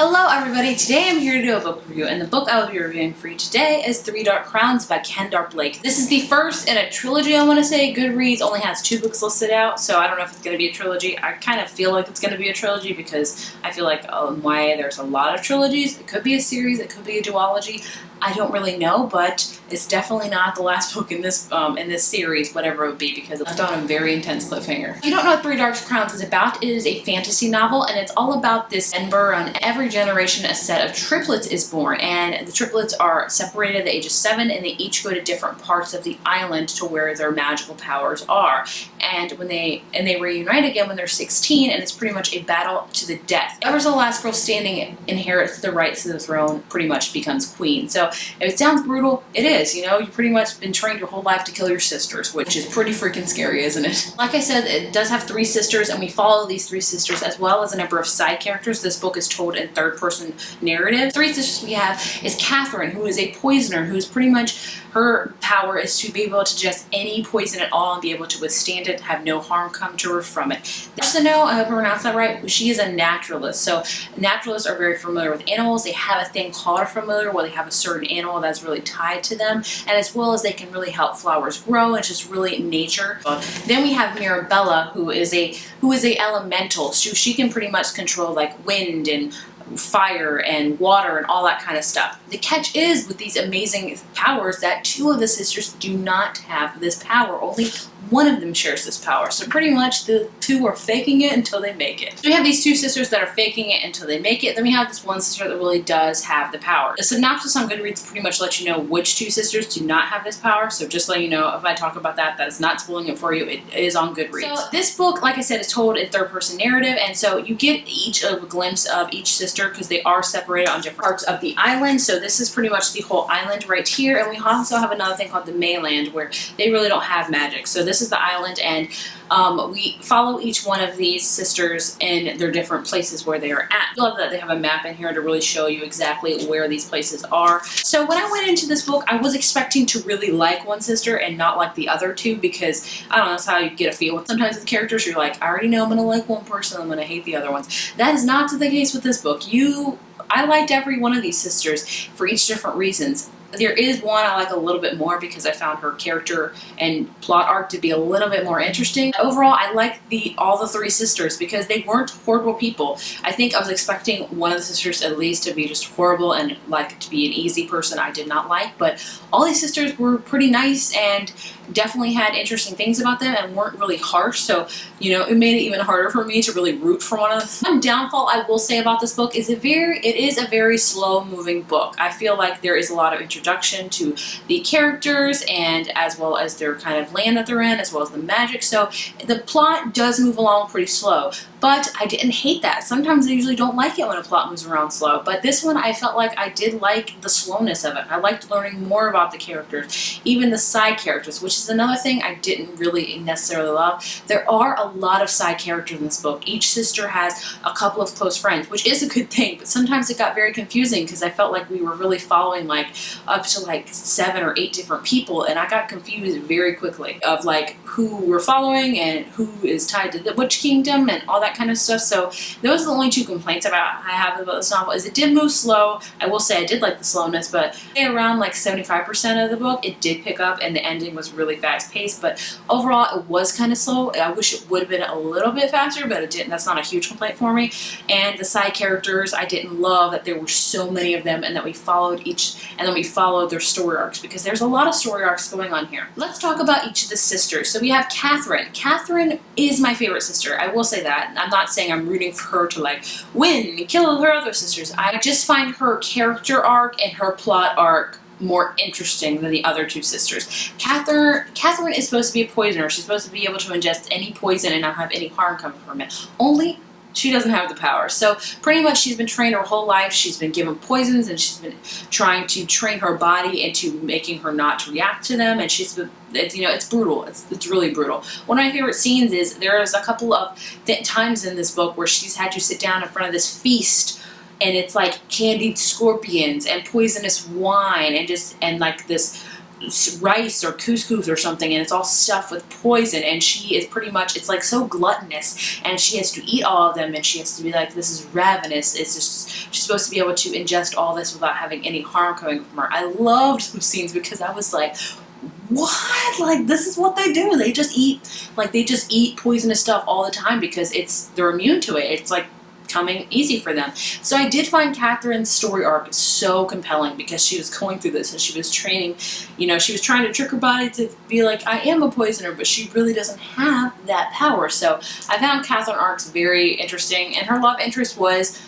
Hello everybody, today I'm here to do a book review, and the book I will be reviewing for you today is Three Dark Crowns by Kendare. This is the first in a trilogy, I want to say. Goodreads only has 2 books listed out, so I don't know if it's going to be a trilogy. I kind of feel like it's going to be a trilogy because I feel like YA there's a lot of trilogies. It could be a series, it could be a duology. I don't really know, but it's definitely not the last book in this series, whatever it would be, because it's on a very intense cliffhanger. If you don't know what Three Dark Crowns is about, it is a fantasy novel, and it's all about this Ember. On every generation, a set of triplets is born, and the triplets are separated at the age of 7, and they each go to different parts of the island to where their magical powers are. And when they reunite again when they're 16, and it's pretty much a battle to the death. Whoever's the last girl standing inherits the rights to the throne, pretty much becomes queen. So if it sounds brutal, it is. You know, you've pretty much been trained your whole life to kill your sisters, which is pretty freaking scary, isn't it? Like I said, it does have 3 sisters, and we follow these 3 sisters as well as a number of side characters. This book is told in third-person narrative. 3 sisters we have is Catherine, who is a poisoner, who is pretty much, her power is to be able to ingest any poison at all and be able to withstand it, have no harm come to her from it. Just to know, I hope I pronounced that right, she is a naturalist. So naturalists are very familiar with animals. They have a thing called a familiar where they have a certain animal that's really tied to them, and as well as they can really help flowers grow. It's just really nature. Then we have Mirabella, who is a elemental. So she can pretty much control like wind and fire and water and all that kind of stuff. The catch is, with these amazing powers, that 2 of the sisters do not have this power. Only one of them shares this power. So pretty much the 2 are faking it until they make it. So we have these 2 sisters that are faking it until they make it. Then we have this one sister that really does have the power. The synopsis on Goodreads pretty much lets you know which 2 sisters do not have this power. So just letting you know, if I talk about that, that is not spoiling it for you. It is on Goodreads. So this book, like I said, is told in third-person narrative, and so you get each a glimpse of each sister because they are separated on different parts of the island. So this is pretty much the whole island right here, and we also have another thing called the mainland where they really don't have magic. So this is the island, and we follow each one of these sisters in their different places where they are at. I love that they have a map in here to really show you exactly where these places are. So when I went into this book, I was expecting to really like one sister and not like the other 2, because I don't know, that's how you get a feel with sometimes with characters. You're like, I already know I'm gonna like one person, I'm gonna hate the other ones. That is not the case with this book. I liked every one of these sisters for each different reasons. There is one I like a little bit more because I found her character and plot arc to be a little bit more interesting. Overall, I like all the 3 sisters because they weren't horrible people. I think I was expecting one of the sisters at least to be just horrible and like to be an easy person I did not like, but all these sisters were pretty nice and definitely had interesting things about them and weren't really harsh. So, you know, it made it even harder for me to really root for one of them. One downfall I will say about this book is it is a very slow moving book. I feel like there is a lot of introduction to the characters and as well as their kind of land that they're in, as well as the magic. So the plot does move along pretty slow, but I didn't hate that. Sometimes I usually don't like it when a plot moves around slow, but this one I felt like I did like the slowness of it. I liked learning more about the characters, even the side characters, which is another thing I didn't really necessarily love. There are a lot of side characters in this book. Each sister has a couple of close friends, which is a good thing, but sometimes it got very confusing because I felt like we were really following like up to like 7 or 8 different people, and I got confused very quickly of like who we're following and who is tied to which kingdom and all that kind of stuff. So those are the only 2 complaints I have about this novel. Is it did move slow. I will say I did like the slowness, but around like 75% of the book it did pick up, and the ending was really fast paced. But overall it was kind of slow. I wish it would have been a little bit faster, but it didn't. That's not a huge complaint for me. And the side characters, I didn't love that there were so many of them and that we followed their story arcs, because there's a lot of story arcs going on here. Let's talk about each of the sisters. So we have Catherine. Catherine is my favorite sister. I will say that. I'm not saying I'm rooting for her to like win and kill her other sisters. I just find her character arc and her plot arc more interesting than the other 2 sisters. Catherine is supposed to be a poisoner. She's supposed to be able to ingest any poison and not have any harm come from it. Only she doesn't have the power. So pretty much she's been trained her whole life. She's been given poisons and she's been trying to train her body into making her not to react to them, and she's been, it's brutal. It's really brutal. One of my favorite scenes is there's a couple of times in this book where she's had to sit down in front of this feast, and it's like candied scorpions and poisonous wine and like this rice or couscous or something, and it's all stuffed with poison, and she is pretty much, it's like so gluttonous, and she has to eat all of them, and she has to be like, this is ravenous. It's just, she's supposed to be able to ingest all this without having any harm coming from her. I loved those scenes because I was like, what? Like, this is what they do. They just eat, like, they just eat poisonous stuff all the time because they're immune to it. It's like coming easy for them. So I did find Catherine's story arc so compelling because she was going through this and she was training, you know, she was trying to trick her body to be like, I am a poisoner, but she really doesn't have that power. So I found Catherine arcs very interesting, and her love interest was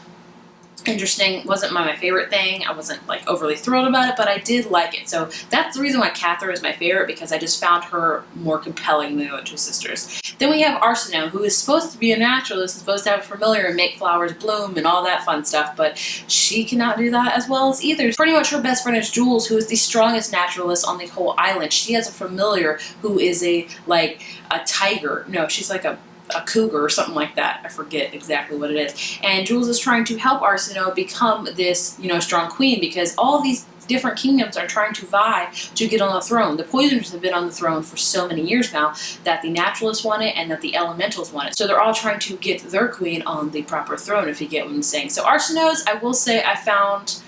interesting. Wasn't my favorite thing. I wasn't like overly thrilled about it, but I did like it. So that's the reason why Catherine is my favorite, because I just found her more compelling than the other two sisters. Then we have Arsinoe, who is supposed to be a naturalist, supposed to have a familiar and make flowers bloom and all that fun stuff, but she cannot do that as well as either. Pretty much her best friend is Jules, who is the strongest naturalist on the whole island. She has a familiar who is a tiger. No, she's like a cougar or something like that. I forget exactly what it is. And Jules is trying to help Arsinoe become this, you know, strong queen, because all these different kingdoms are trying to vie to get on the throne. The poisoners have been on the throne for so many years now that the naturalists want it and that the elementals want it. So they're all trying to get their queen on the proper throne, if you get what I'm saying. So Arsinoe's, I will say, I found,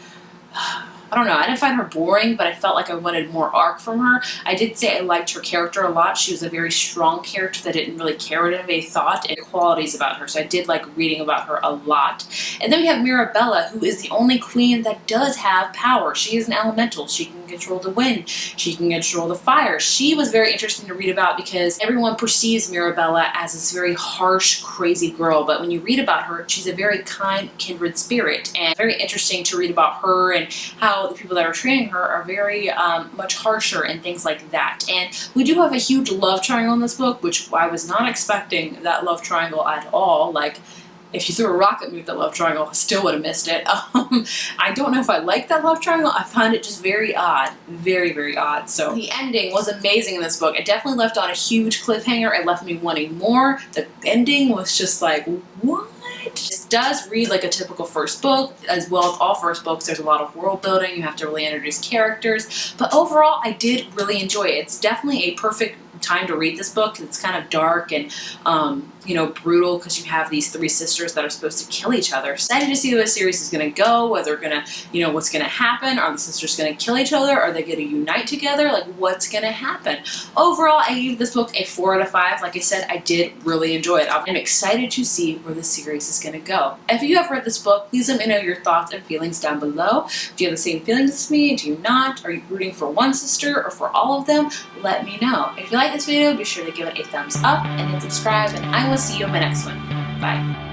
I don't know, I didn't find her boring, but I felt like I wanted more arc from her. I did say I liked her character a lot. She was a very strong character that didn't really care what anybody thought, and qualities about her. So I did like reading about her a lot. And then we have Mirabella, who is the only queen that does have power. She is an elemental. She can control the wind. She can control the fire. She was very interesting to read about because everyone perceives Mirabella as this very harsh, crazy girl. But when you read about her, she's a very kind, kindred spirit, and very interesting to read about her and how the people that are training her are very much harsher and things like that. And we do have a huge love triangle in this book, which I was not expecting that love triangle at all. Like, if you threw a rock at me with that love triangle, I still would have missed it. I don't know if I like that love triangle. I find it just very odd. Very, very odd. So the ending was amazing in this book. It definitely left on a huge cliffhanger. It left me wanting more. The ending was just like, what? It does read like a typical first book, as well as all first books. There's a lot of world building. You have to really introduce characters. But overall, I did really enjoy it. It's definitely a perfect time to read this book. It's kind of dark and you know, brutal, because you have these three sisters that are supposed to kill each other. Excited to see where the series is going to go, whether they're going to, you know, what's going to happen. Are the sisters going to kill each other? Are they going to unite together? Like, what's going to happen? Overall, I gave this book a 4 out of 5. Like I said, I did really enjoy it. I'm excited to see where the series is going to go. If you have read this book, please let me know your thoughts and feelings down below. Do you have the same feelings as me? Do you not? Are you rooting for one sister or for all of them? Let me know. If you like this video, be sure to give it a thumbs up and hit subscribe, and I will see you in my next one. Bye.